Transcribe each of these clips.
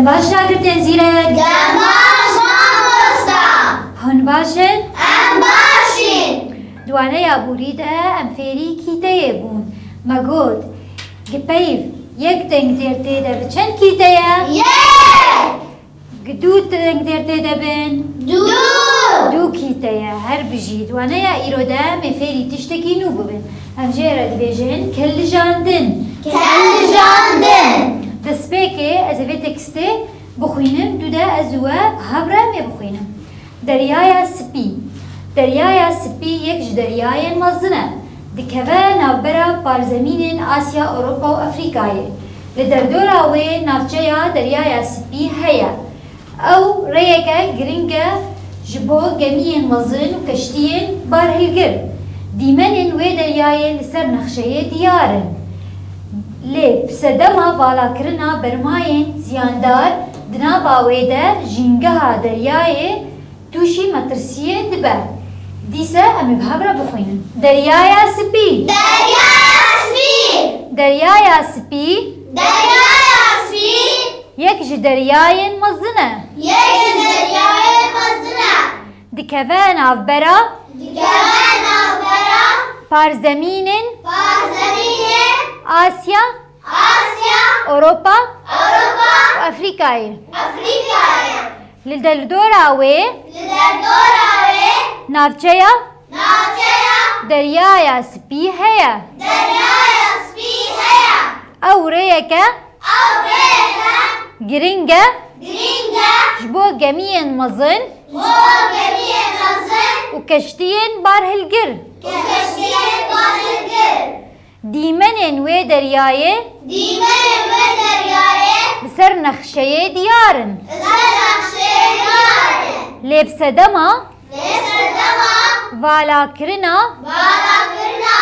دەم باش شاگردێن زیرەک؟ دەم باش مامۆستا. هەون باشن؟ ئەم باشین. دوانە یابووریدا ئەم فێری کیتەیە بوون. مەگوت گپەیڤ یەک دەنگدێر تێدەبێت. چەند کیتەیە؟ یەک. دوو دەنگدێر تێدەبن؟ دوو کیتەیە. هەر بژی دوانەیە ئیرۆدا ئەمێ فێری تشتێکی نوو ببن. ئەمجێرە دەبێژن کەلژاندن. کەلژاندن. دەستپێکێ ئەزەوێت تێکستێ بخوێنم دوودا ئەزووە هەبرا مێ بخوێنم. دەریایە سپی. دەریایە سپی یەک ji deryayên mezin e. Dikeve navbera barzemînên Asya, Ewropa û Afrikayê. Li derdora wê navçeya deryaya Spî heye. Ew rêyeke giring e ji bo gemiyên mezin û keştiyên barhilgir. Dîmenên wê deryayê li ser nexşeyê diyar in. Lê sedema valakirina bermayên ziyandar di nava wê de jîngeha deryayê tûşî metirsiyê dibe. Dîse em ê bi hebra bixwînin. Deryaya Spî. Deryaya Spî. Deryaya Spî Deryaya Spî. yek ji deryayên mezin e. Yek ji deryayên mezin e. Dikeve navbera Dikeve navbera barzemînên barzemînên Asya, Asya, Ewropa Ewropa û Afrikayê. Afrikayê. Li derdora wê Li derdora wê navçeya navçeya deryaya Spî heye. deryaya Spî heye. Ew rêyeke Ew rêyeke giring e giring e ji bo gemiyên mezin bo gemiyên mezin û keştiyên barhilgir. û keştiyên barhilgir. Dîmenên wê deryayê Dîmenên wê deryayê li ser nexşeyê diyar in. li ser nexşeyê diyar in. Lê bi sedema Lê sedema valakirina valakirina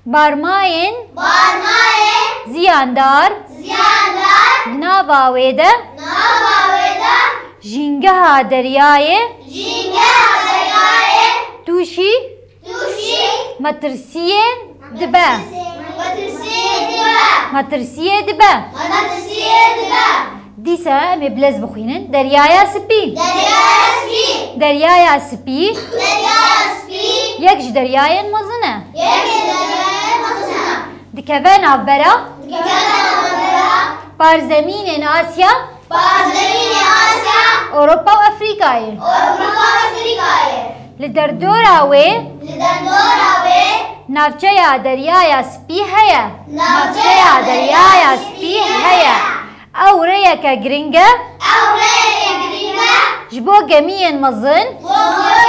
barmayên barmayên ziyandar ziyandar di nava wê de nava wê de jîngeha deryayê jîngeha deryayê tûşî tûşî metirsiyê dibe. metirsiyê dibe. Metirsiyê dibe. Metirsiyê dibe. Dîse em ê bilez bixwînin. Deryaya Spî. Deryaya Spî. Deryaya Spî Deryaya Spî yek ji deryayên mezin e. yek ji deryayên mezin e. Dikeve navbera Dikeve navbera barzemînên Asya, barzemînê Asya, Ewropa û Afrikayê. Ewropa û Afrikayê. Li derdora wê Li derdora wê navçeya deryaya Spî heye. navçeya deryaya Spî heye. Ew rêyeke giring e Ew rêyeke giring e ji bo gemiyên mezin bo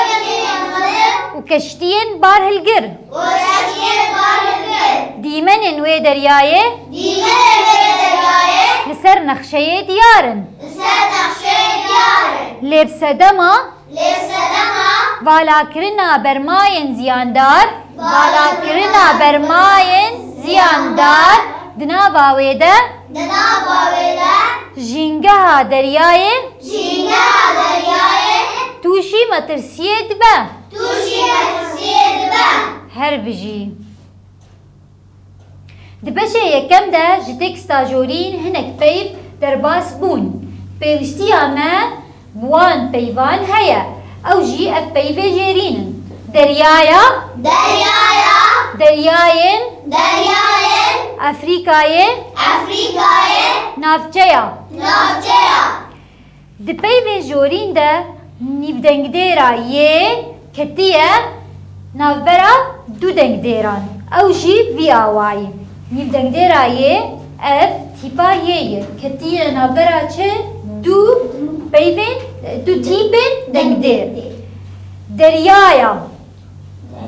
gemiyên mezin û keştiyên barhilgir. û keştiyên barhilgir. Dîmenên wê deryayê Dîmenên wê deryayê li ser nexşeyê diyar in. li ser nexşeyê diyar in. Lê bi sedema Lê sedema valakirina bermayên ziyandar valakirina bermayên ziyandar di nava wê de di nava wê de jîngeha deryayê jîngeha deryayê tûşî metirsiyê dibe. tûşî metirsiyê dibe. Her bijî. Di beşê yekem de ji teksta jorîn hinek peyv derbas bûn. Pêwîstiya me bi wan peyvan heye. Ew jî ev peyvê jêrînin. Deryaya Deryaya deryayên deryayên Afrikayê Afrikayê navçeya. navçeya. Di peyvên jorîn de nîvdengdêra yê ketiye navbera du dengdêran. Ew jî vî awayî. Nîvdengdêra yê ev tîpa yê ye. Ketiye navbera çi du peyvên du tîpên dengdêr. Deryaya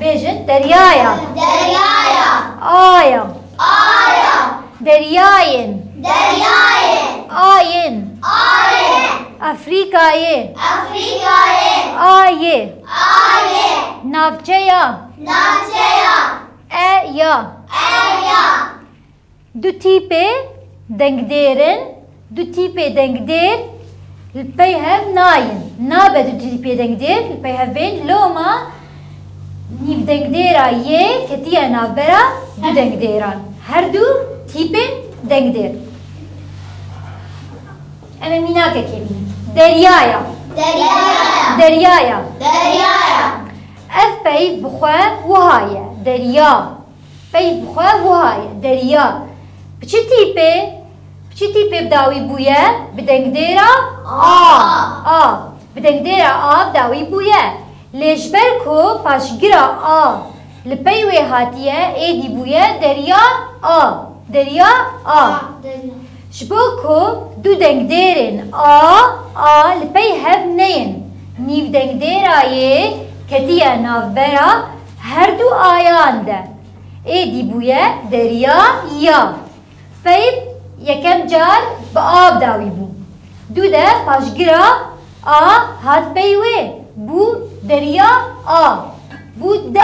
bêjin deryaya Deryaya aya aya deryayên deryayên ayên ayê Afrikayê Afrikayê ayê ayê navçeya navçeya eya eya. du tîpê dengdêrin du tîpê dengdêr li peyhev nayên. Nabe du tîpê dengdêr li peyhevên loma nîvdengdêra yê ketiye navbera du dengdêran. Her du tîpên dengdêr. أما ميناك كيمين دريايا دریایا دريايا دریایا أف بيف بخوا وهاية دريا بيف بخوا وهاية دريا بچي تيبي بداوي بويا بدنگديرا بدنگديرا بداوي بويا ليش بركو پاشگرا لپي وي هاتيه ايدي بويا دريا دريا شبوكو دو دنگديرن لپي هف نين نيف دنگديرا يه كتيا نافبرا هر دو آيان ده ايدي بويا دريا يا بيف يكم جار بآب داوي بو دو ده پاشگرا هات بيوه بو دريا بو دا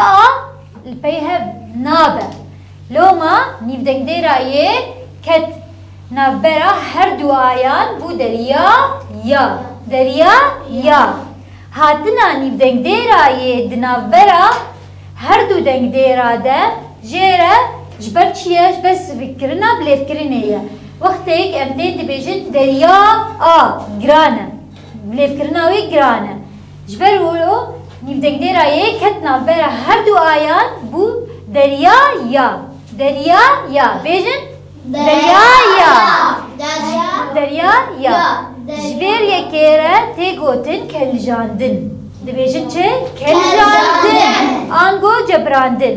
البي هف نابه لوما نيف دنگديرا يه كت نافبرا هر دو آيان بو دريا يا هاتنا نيف دنگديرا يه دنافبرا هر دو دنگديرا ده جيره جبر چيه جبر فكرنا بلي فكرنيه وقتك امدين دبيجن دريا جرانه بلي فكرنا وي جرانه جبر ولو نيف دنگديرا يه كت نافبرا هر دو آيان بو دريا يا بيجن دريا يا جبر يكيره تيگوتن كلجاندن دبيجن چه كلجاندن آنگو جبراندن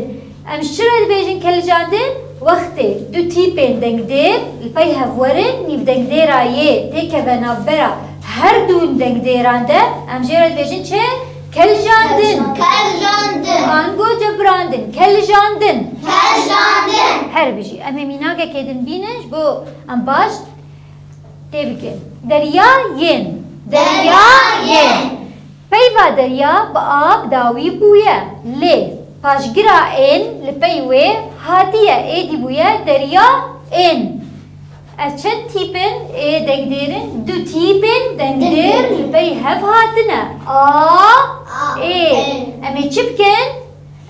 امشترا دبيجن كلجاندن وقتی دو تیپین دنگدیر الپی هفورن نیف دنگدیرا یه تیکه و نافبرا هر دون دنگدیران ده امجیرد بیشن چه؟ کلجاندن آنگو جبراندن کلجاندن هر بیشی اما میناگه کدن بینش بو ام باش تیبکن دریا ین پیوا دریا با آب داوی بویه لی پاشگرا این لپیوه هاتیه ایدی بویه دریا این اچن تیپن ای دنگدیرن دو تیپن دنگدیر لپی هف هاتنه ای امی چی بکن؟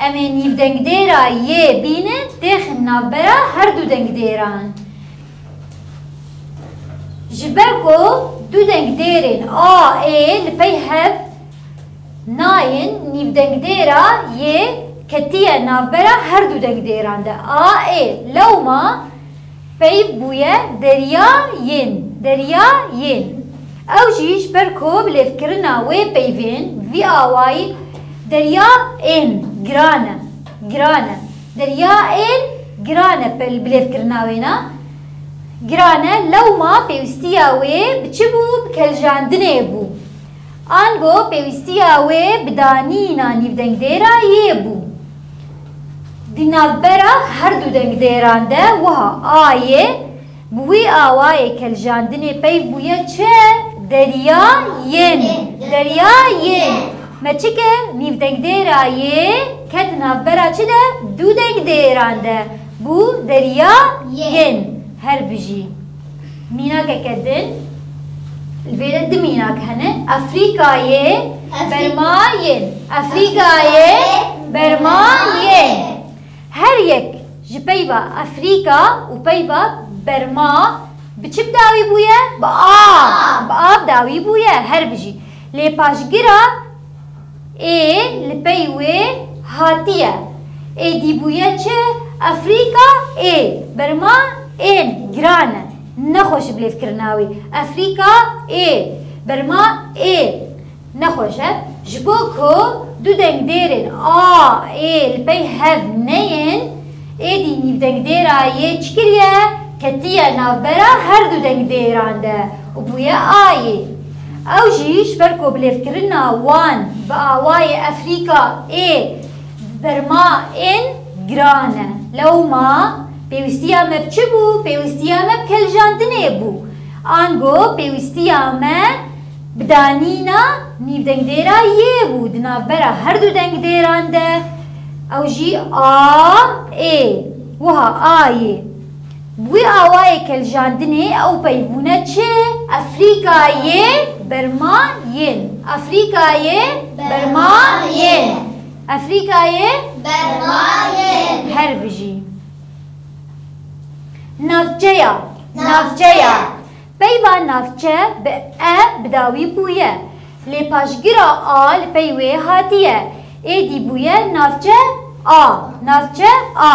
امی نیف دنگدیرا یه بینن دیخن نافبرا هر دو دنگدیران جبرکو دو دنگدیرن ای لپی هف ناین نیف دنگدیرا یه کتیه نافبرا هر دو دنگدیران ده ای لوما پیف بویه دریا ین او جیش برکو بلفکرنا وی پیفین وی آوائی دریا این گرانه دریا این گرانه بلفکرنا وینا گرانه لوما پیوستیا وی بچه بو بکلجاندنه بو آنگو پیوستیا وی بدانینا نیف دنگدیرا یه بو دی نافبرا هر دو دنگدیران ده وها آیه بوی آوائه کلجاندنه پیف بویه چه؟ دریا ین ما چه که نیف دنگدیرا یه کت نافبرا چه ده؟ دو دنگدیران ده بو دریا ین هر بجی میناک کدن الفيدا دميناك هنا أفريقيا برماين هر يك جبيبا أفريقيا وبيبا برما بچه داوي بويا بآب داوي بويا هر بجي لي پاشگرا لبيوه هاتيه دي بويا چه أفريقيا برما گرانه نخوش بلیف کرناوی افریقا برما نخوشه جبو کو دو دنگ دیرن لپی هف نین دی نیو دنگ دیرا چکریه کتیه نافبرا هر دو دنگ دیران ده و بویا او جیش برکو بلیف کرنا وان با آوای افریقا برما گرانه لو ما پیوستیا ما بچه بو؟ پیوستیا ما بکلجاندنه بو آنگو پیوستیا ما بدانینا نیو دنگدیرا یه بو دنافبرا هر دو دنگدیران ده او جی وها آیه بوی آوای کلجاندنه او پیبونه چه؟ افریقای برماین هر بجی نافجيا peyva navçe bi e bidawî bûye. Lê paşgira a li pey wê hatiye. Êdî bûye navçe a. Navçe a.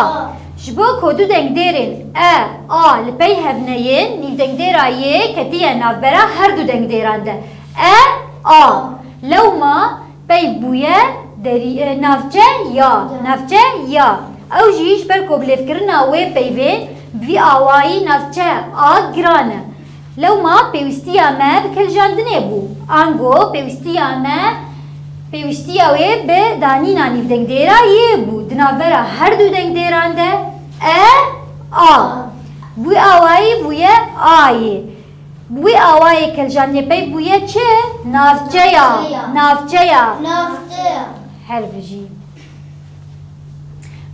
Ji bo ku du dengdêrên e a li pey hevneyên nîvdengdêra yê ketiye navbera her du dengdêran de. E a. Lewma peyv bûye navçe ya. Navçe ya. Ew jî ji ber ku bilêvkirina wê peyvên vî awayî navçe a giran e. Lewma pêwîstiya me bi kiljandinê bû. Ango pêwîstiya me pêwîstiya wê bi danîna nîvdengdêra yê bû. Di navbera her du dengdêran de e a. Wî awayî bûye ayê. Wî awayê kiljandinê peyv bûye çi? Navçeya. Navçeya. Her bijî.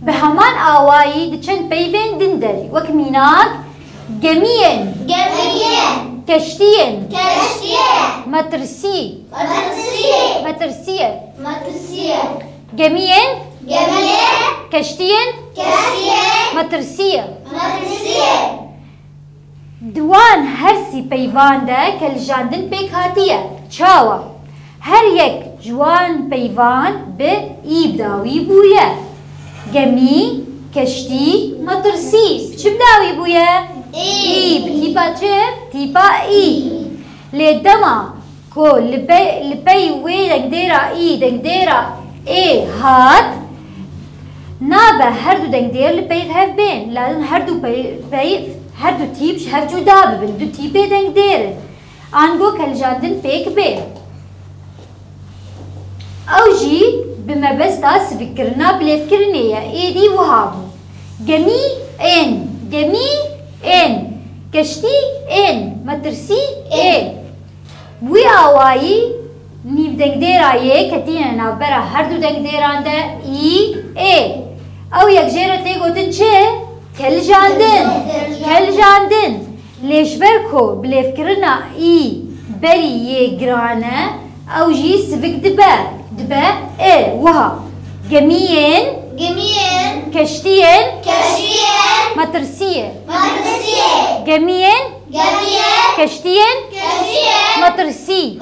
Bi heman awayî diçin peyvên din derî. Wek mînak gemiyên. Keştiyên. Metirsî. Gemiyên. Keştiyên. Metirsî. Diwan hersî peyvan de kiljandin pêk hatiye. Çawa. Her yek ji wan peyvan bi î bidawî bûye. Gemî, keştî, metirsî. Çi bidawî bûye? İ. Tîpa çi? Tîpa î. Lê dema ku li pey wê dengdêra î dengdêra ê hat nabe her du dengdêr li peyv hev bên. Lazim her du peyv her du tîp ji hev cuda bibin. Du tîpê dengdêrin. Ango kiljandin pêk bê. Ew jî bi mebesta sivîkkirina bilêvkirinê ye. Êdî wiha bû. Gemî ên. Keştî ên. Metirsî ê. Wî awayî nîvdengdêra yê ketîne navbera her du dengdêran de î ê. Ew yekjêre tê gotin çi? Kiljandin. Lê ji ber ku bilêvkirina î berî yê giran e ew jî sivik dibe. Dibe ê wiha. Gemiyên. Keştiyên. Metirsî. Gemiyên. Keştiyên. Metirsî.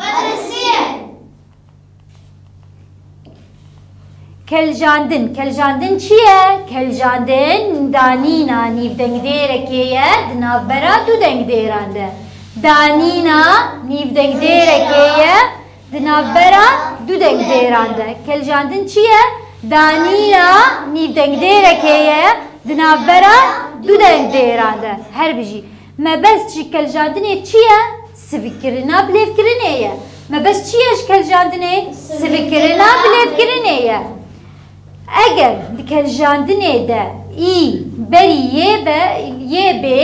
Kiljandin çi ye? Kiljandin danîna nîvdengdêrekê ye di navbera du dengdêran de. Danîna nîvdengdêrekê ye di navbera du dengdêran de. Kiljandin çi ye? Danîna nîvdengdêrekê ye di navbera du dengdêran de. Her bijî. Mebest ji kiljandinê çi ye? Sivîkkirina bilêvkirinê ye. Mebest çi ye ji kiljandinê? Sivîkkirina bilêvkirinê ye. Eger di kiljandinê de î berî yê bê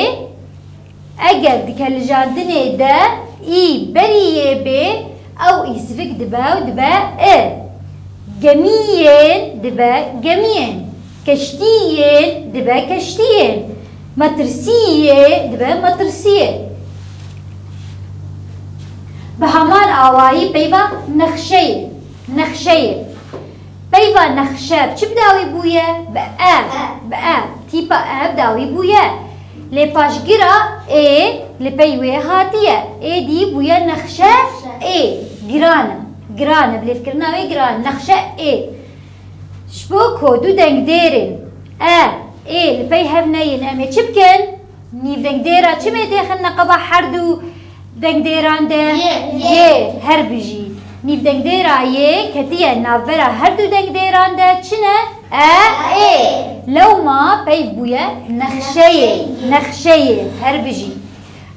eger di kiljandinê de î berî yê bê ew îsivik dibe û dibe ê. Gemiyên dibe gemiyên. Keştiyên dibe keştiyên. Metirsîyê dibe metirsîyê. Bi heman awayî peyva nexşeyê. Peyva nexşe çi bidawî bûye? Bi e. Tîpa e bidawî bûye. Lê paşgira ê li pey wê hatiye. Êdî bûye nexşe ê. Giran e. Bilêvkirina wê giran. Nexşe ê. Ji bo ku du dengdêrên e ê li pey hevneyên em ê çi bikin? Nîvdengdêra çi mê têxin neqeba her du dengdêran de? Yê. Her bijî. Nîvdengdêra yê ketiye navbera her du dengdêran de çi ne? E. Lewma peyv bûye nexşeyê. Her bijî.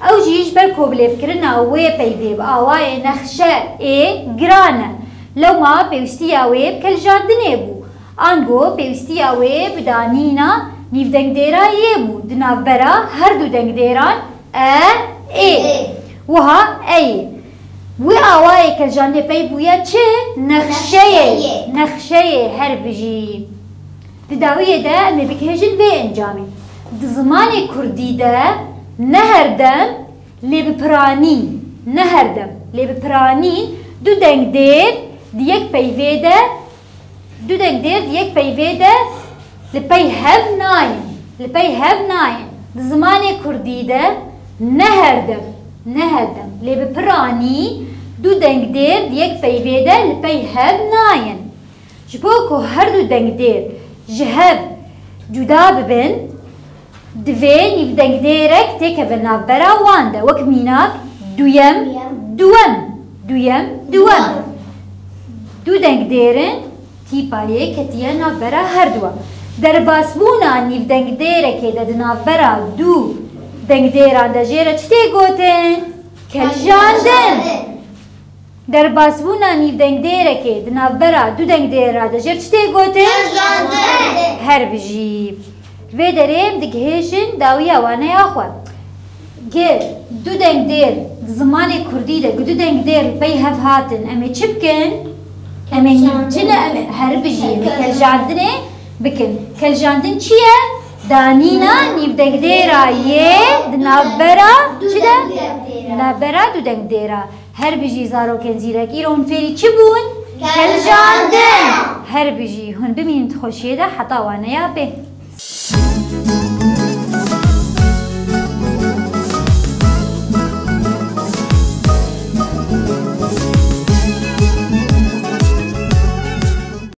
Ew jî ji ber ku bilêvkirina wê peyvê bi awayê nexşe ê giran e. Lewma pêwîstiya wê bi kiljandinê bû. Ango pêwîstiya wê bi danîna nîvdengdêra yê bû. Di navbera her du dengdêran ê. Wiha ey. Wî awayê kiljandinê pey bûye çi? Nexşeyê. Her bijî. Di dawiyê de em ê bikêjin vê encamê. Di zimanê Kurdî de ne herdem lê bi piranîn du dengdêr di yek peyvê de li pey hev nayên. Di zimanê Kurdî de ne herdem نهدم لێ بپڕانی دوو دەنگدێر یەک پەیوێدە لە پەی هەر نایەن ji bo ku her du dengdêr ji hev cuda bibin divê nîvdengdêrek têkeve navbera wan de wek mînak duyem duwem duyem duwem du dengdêrin tîpayê ketiye navbera her duwa derbasbûna nîvdengdêrekê de di navbera du dengdêran de jê re çi tê gotin keljandin derbasbûna nîvdengdêrekê di navbera du dengdêra de jê re çi tê gotin her bijî vê derê em digihêjin dawiya waneya xwe gê du dengdêr di zimanê kurdî de du dengdêr li pey hev hatin em ê çi bikin em ê çi ne em her bijî em ê keljandinê bikin keljandin çi ye danîna nîvdengdêra yê di navbera çi de navbera du dengdêra her bijî zarokên zîrek îro hûn fêrî çi bûn keljandin her bijî hûn bimînin xweşiyê de heta waneya bê